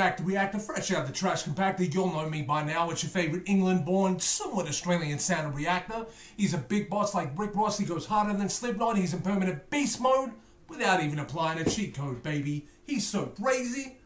Mac, the Reactor, fresh out the trash compactor. You'll know me by now. It's your favorite England-born, somewhat Australian-sounded Reactor. He's a big boss like Rick Ross. He goes harder than Slipknot. He's in permanent beast mode without even applying a cheat code, baby. He's so crazy.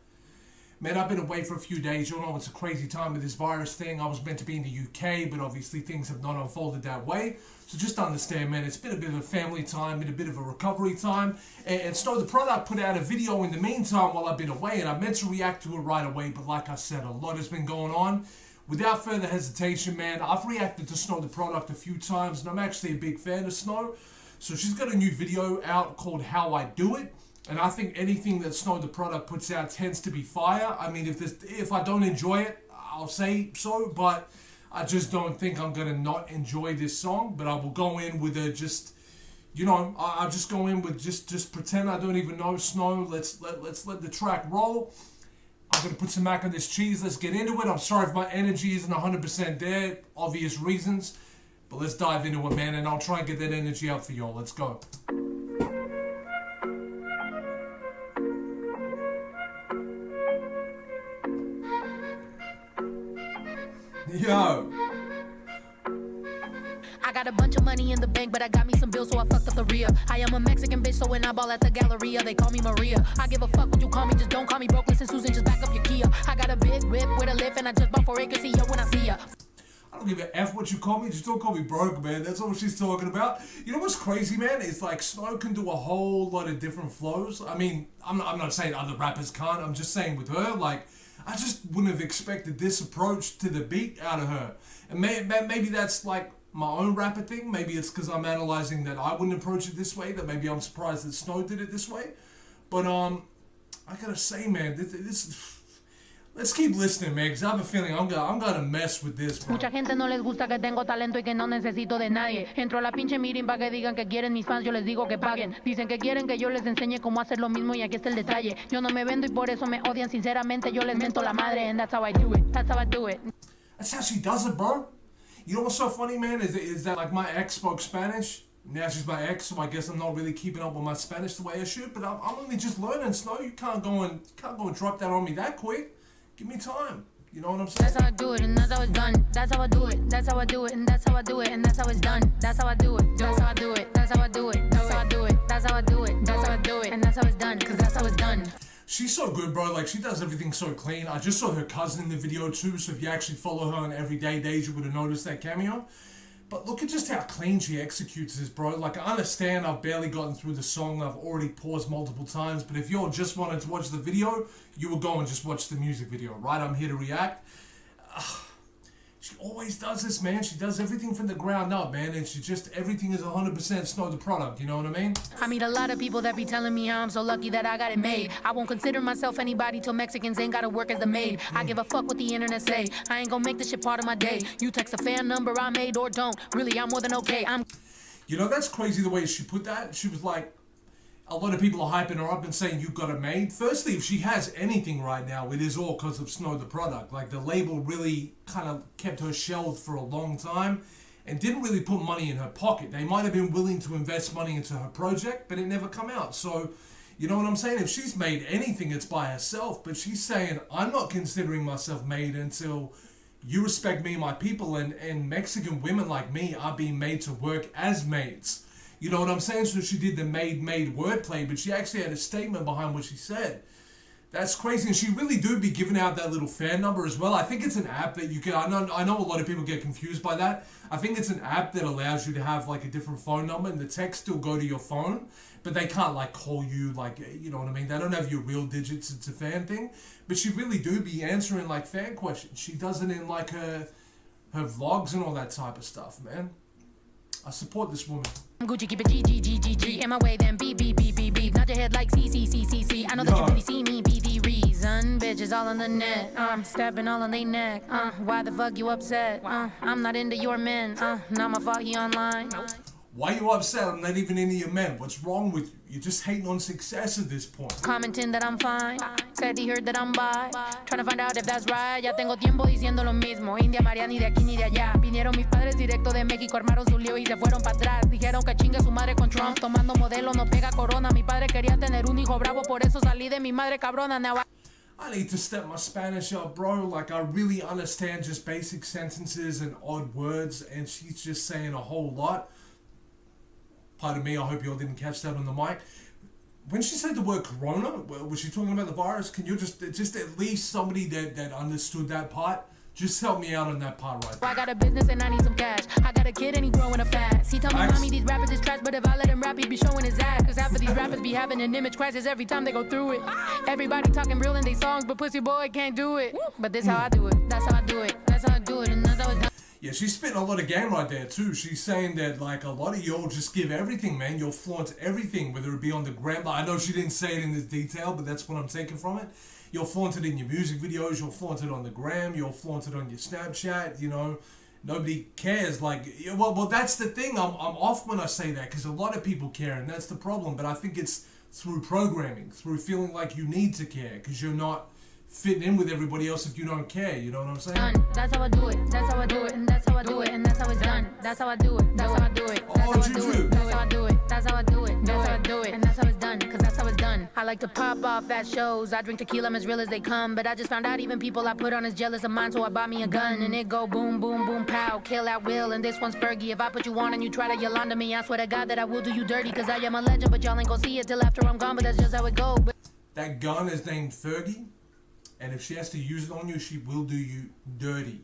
Man, I've been away for a few days. You'll know it's a crazy time with this virus thing. I was meant to be in the UK, but obviously things have not unfolded that way. So just understand, man, it's been a bit of a family time, been a bit of a recovery time. And Snow the Product put out a video in the meantime while I've been away, and I meant to react to it right away, but like I said, a lot has been going on. Without further hesitation, man, I've reacted to Snow the Product a few times, and I'm actually a big fan of Snow. So she's got a new video out called How I Do It. And I think anything that Snow the Product puts out tends to be fire. I mean, if I don't enjoy it, I'll say so, but I just don't think I'm going to not enjoy this song. But I will go in with a just, you know, I'll just go in with just pretend I don't even know Snow. Let's let the track roll. I'm going to put some mac on this cheese. Let's get into it. I'm sorry if my energy isn't 100% there, obvious reasons. But let's dive into it, man, and I'll try and get that energy out for y'all. Let's go. Yo. I got a bunch of money in the bank, but I got me some bills, so I fucked up the rear. I am a Mexican bitch, so when I ball at the Galleria, they call me Maria. I give a fuck what you call me, just don't call me broke. Listen, Susan, just back up your Kia. I got a big whip with a lift, and I just bought 4 acres. See ya when I see ya. I don't give a F what you call me, just don't call me broke, man. That's all she's talking about. You know what's crazy, man? It's like Snow can do a whole lot of different flows. I mean, I'm not saying other rappers can't. I'm just saying with her, like, I just wouldn't have expected this approach to the beat out of her. And maybe that's like my own rapper thing. Maybe it's because I'm analyzing that I wouldn't approach it this way. That maybe I'm surprised that Snow did it this way. But I gotta say, man, this let's keep listening, man, because I have a feeling I'm gonna mess with this, bro. Mucha gente no les gusta que tengo talento y que no necesito de nadie. Entro a la pinche meeting pa' que digan que quieren mis fans, yo les digo que paguen. Dicen que quieren que yo les enseñe cómo hacer lo mismo y aquí está el detalle. Yo no me vendo y por eso me odian, sinceramente yo les mento la madre. And that's how I do it, that's how I do it. That's how she does it, bro. You know what's so funny, man, is that like my ex spoke Spanish. Now she's my ex, so I guess I'm not really keeping up with my Spanish the way I should. But I'm only just learning, Snow. You can't go and drop that on me that quick. Give me time. You know what I'm saying? That's how I do it, and that's how it's done. That's how I do it. That's how I do it, and that's how I do it, and that's how it's done. That's how I do it. That's how I do it. That's how I do it. That's how I do it. That's how I do it. That's how I do it, and that's how it's done. Cause that's how it's done. She's so good, bro. Like, she does everything so clean. I just saw her cousin in the video too, so if you actually follow her on Everyday Days, you would have noticed that cameo. But look at just how clean she executes this, bro. Like, I understand I've barely gotten through the song. I've already paused multiple times. But if y'all just wanted to watch the video, you will go and just watch the music video, right? I'm here to react. She always does this, man. She does everything from the ground up, man. And she just, everything is 100% Snow the Product. You know what I mean? I meet a lot of people that be telling me how I'm so lucky that I got it made. I won't consider myself anybody till Mexicans ain't gotta work as the maid. I give a fuck what the internet say. I ain't gonna make this shit part of my day. You text a fan number I made or don't. Really, I'm more than okay. You know, that's crazy the way she put that. She was like, a lot of people are hyping her up and saying you got it made. Firstly, if she has anything right now, it is all because of Snow the Product. Like, the label really kind of kept her shelved for a long time and didn't really put money in her pocket. They might have been willing to invest money into her project, but it never come out. So, you know what I'm saying? If she's made anything, it's by herself. But she's saying, I'm not considering myself made until you respect me and my people, and Mexican women like me are being made to work as maids. You know what I'm saying? So she did the made wordplay, but she actually had a statement behind what she said. That's crazy, and she really do be giving out that little fan number as well. I think it's an app that you can, I know a lot of people get confused by that. I think it's an app that allows you to have like a different phone number, and the text still go to your phone, but they can't like call you, like, you know what I mean? They don't have your real digits. It's a fan thing, but she really do be answering like fan questions. She does it in like her vlogs and all that type of stuff, man. I support this woman. Gucci, keep it G. In my way, then beep. Nod your head like C. I know that you really see me, be the reason. Bitches all on the net, stepping all on they neck. Why the fuck you upset? I'm not into your men. Not my fault you online. Why you upset? I'm not even into your men. What's wrong with you? You're just hating on success at this point. Commenting that I'm fine. Said he heard that I'm bi. Trying to find out if that's right. Ya tengo tiempo diciendo lo mismo. India María ni de aquí ni de allá. Vinieron mis padres directo de México, armaron su lío y se fueron para atrás. Dijeron que chingue su madre con Trump. Tomando modelo no pega corona. Mi padre quería tener un hijo bravo, por eso salí de mi madre cabrona. Now I need to step my Spanish up, bro. Like, I really understand just basic sentences and odd words, and she's just saying a whole lot. Pardon me, I hope you all didn't catch that on the mic. When she said the word corona, was she talking about the virus? Can you just at least somebody that understood that part, just help me out on that part right there. I got a business and I need some cash. I got a kid and he growing up fast. He told me, mommy, these rappers is trash, but if I let him rap, he be showing his ass. Cause half of these rappers be having an image crisis every time they go through it. Everybody talking real in their songs, but pussy boy can't do it. But this how I do it. That's how I do it. That's how I do it. And that's how it's done. Yeah, she's spitting a lot of game right there too. She's saying that like a lot of y'all just give everything, man. You'll flaunt everything, whether it be on the gram. I know she didn't say it in this detail, but that's what I'm taking from it. You'll flaunt it in your music videos. You'll flaunt it on the gram. You'll flaunt it on your Snapchat. You know, nobody cares. Like, well, that's the thing. I'm off when I say that because a lot of people care, and that's the problem. But I think it's through programming, through feeling like you need to care because you're not fitting in with everybody else if you don't care, you know what I'm saying? That's how I do it, that's how I do it, and that's how I do it, and that's how it's done. That's how I do it, that's how I do it, that's how I do it, that's how I do it, that's how I do it, that's how I do it, and that's how it's done, cause that's how it's done. I like to pop off at shows, I drink tequila, I'm as real as they come, but I just found out even people I put on is jealous of mine, so I bought me a gun, and it go boom, boom, boom, pow, kill at will, and this one's Fergie. If I put you on and you try to Yolanda me, I swear to God that I will do you dirty, cause I am a legend, but y'all ain't gon' see it till after I'm gone, but that's just how it go. That gun is named Fergie. And if she has to use it on you, she will do you dirty.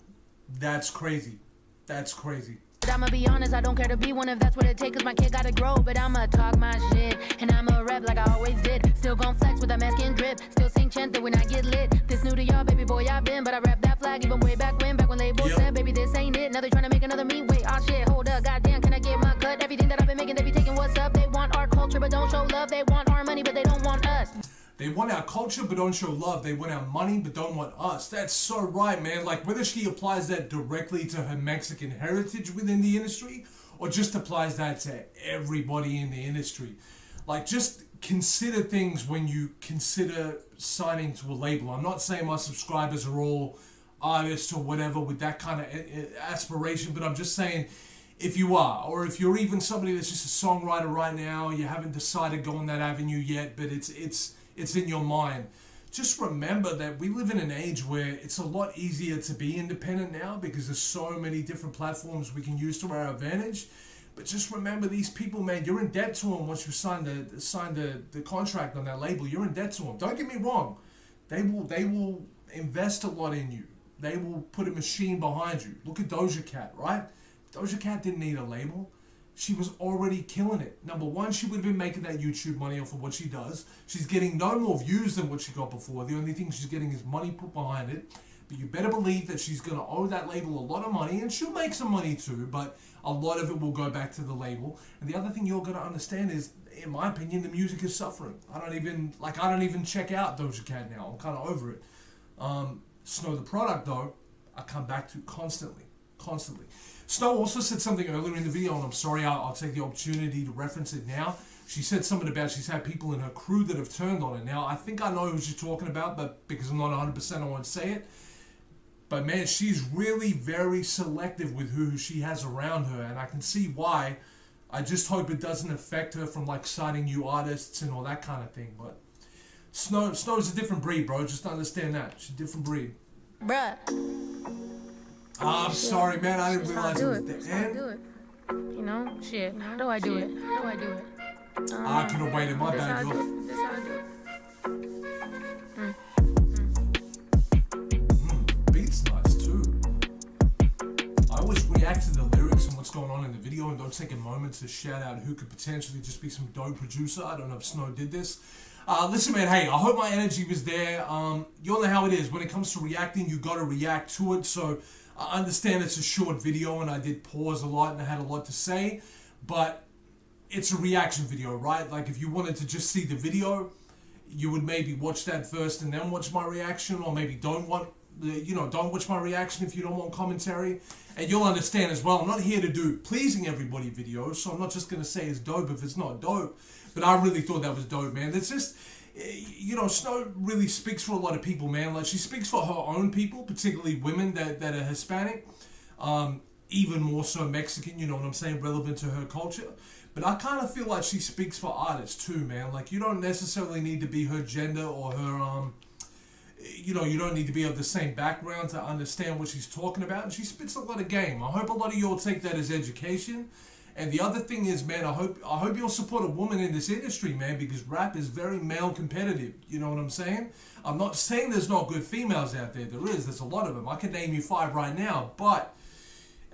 That's crazy. That's crazy. But I'ma be honest, I don't care to be one if that's what it takes, cause my kid gotta grow. But I'ma talk my shit, and I'ma rap like I always did. Still gon' flex with that mask and drip. Still sing Chenta when I get lit. This new to y'all, baby boy, I've been. But I rap that flag even way back when labels said, baby, this ain't it. Now they tryna make another me. Wait, oh shit, hold up, goddamn, can I get my cut? Everything that I've been making, they be taking what's up. They want our culture, but don't show love. They want our money, but they don't want us. They want our culture, but don't show love. They want our money, but don't want us. That's so right, man. Like, whether she applies that directly to her Mexican heritage within the industry, or just applies that to everybody in the industry. Like, just consider things when you consider signing to a label. I'm not saying my subscribers are all artists or whatever with that kind of aspiration, but I'm just saying, if you are, or if you're even somebody that's just a songwriter right now, you haven't decided to go on that avenue yet, but it's in your mind. Just remember that we live in an age where it's a lot easier to be independent now because there's so many different platforms we can use to our advantage. But just remember these people, man, you're in debt to them once you sign the contract on that label. You're in debt to them. Don't get me wrong. They will invest a lot in you. They will put a machine behind you. Look at Doja Cat, right? Doja Cat didn't need a label. She was already killing it. Number one, she would have been making that YouTube money off of what she does. She's getting no more views than what she got before. The only thing she's getting is money put behind it. But you better believe that she's going to owe that label a lot of money, and she'll make some money too, but a lot of it will go back to the label. And the other thing you're going to understand is, in my opinion, the music is suffering. I don't even check out Doja Cat now. I'm kind of over it. Snow the product, though, I come back to constantly. Snow also said something earlier in the video, and I'm sorry, I'll take the opportunity to reference it now. She said something about she's had people in her crew that have turned on her. Now, I think I know who she's talking about, but because I'm not 100%, I won't say it. But man, she's really very selective with who she has around her, and I can see why. I just hope it doesn't affect her from like signing new artists and all that kind of thing. But Snow's a different breed, bro. Just understand that. She's a different breed. Bruh. I'm sorry, man. I didn't realize it was the end. How do it? You know, shit. How do I do it? How do I do it? I could have waited. My bad, yo. This how I do it. Beat's nice too. I always react to the lyrics and what's going on in the video, and don't take a moment to shout out who could potentially just be some dope producer. I don't know if Snow did this. Listen, man, hey, I hope my energy was there. You all know how it is. When it comes to reacting, you got to react to it. So I understand it's a short video, and I did pause a lot, and I had a lot to say. But it's a reaction video, right? Like, if you wanted to just see the video, you would maybe watch that first and then watch my reaction, or maybe don't watch my reaction if you don't want commentary. And you'll understand as well, I'm not here to do pleasing everybody videos, so I'm not just going to say it's dope if it's not dope. But I really thought that was dope, man. It's just, Snow really speaks for a lot of people, man. Like, she speaks for her own people, particularly women that are Hispanic, even more so Mexican, you know what I'm saying, relevant to her culture. But I kind of feel like she speaks for artists too, man. Like, you don't necessarily need to be her gender or her, you know, you don't need to be of the same background to understand what she's talking about, and she spits a lot of game. I hope a lot of y'all take that as education. And the other thing is, man, I hope you'll support a woman in this industry, man, because rap is very male competitive. You know what I'm saying? I'm not saying there's not good females out there. There is. There's a lot of them. I can name you 5 right now, but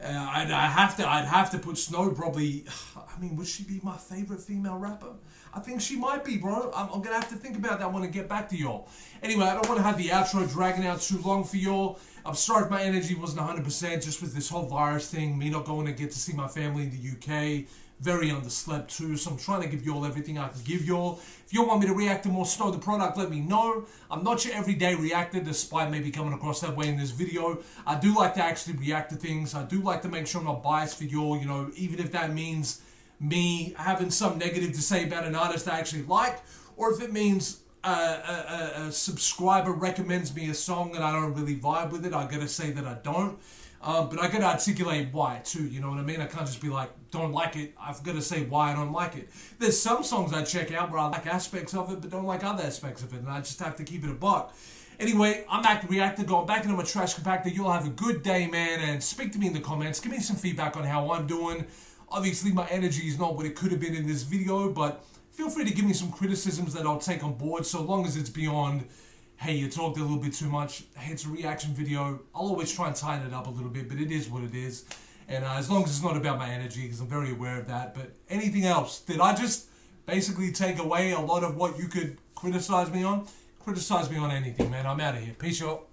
I'd have to put Snow probably. I mean, would she be my favorite female rapper? I think she might be, bro. I'm gonna have to think about that one and get back to y'all. Anyway, I don't want to have the outro dragging out too long for y'all. I'm sorry if my energy wasn't 100% just with this whole virus thing, me not going to get to see my family in the UK. Very underslept too, so I'm trying to give y'all everything I can give y'all. If y'all want me to react to more Snow the Product, let me know. I'm not your everyday reactor, despite maybe coming across that way in this video. I do like to actually react to things. I do like to make sure I'm not biased for y'all, you know, even if that means me having some negative to say about an artist I actually like, or if it means a subscriber recommends me a song and I don't really vibe with it, I gotta say that I don't. But I gotta articulate why too, you know what I mean? I can't just be like, don't like it. I've gotta say why I don't like it. There's some songs I check out where I like aspects of it, but don't like other aspects of it, and I just have to keep it a buck. Anyway, I'm back to Reactor, going back into my trash compactor. You'll have a good day, man, and speak to me in the comments. Give me some feedback on how I'm doing. Obviously, my energy is not what it could have been in this video, but feel free to give me some criticisms that I'll take on board, so long as it's beyond, hey, you talked a little bit too much, hey, it's a reaction video. I'll always try and tighten it up a little bit, but it is what it is. And as long as it's not about my energy, because I'm very aware of that. But anything else? Did I just basically take away a lot of what you could criticize me on? Criticize me on anything, man. I'm out of here. Peace, y'all.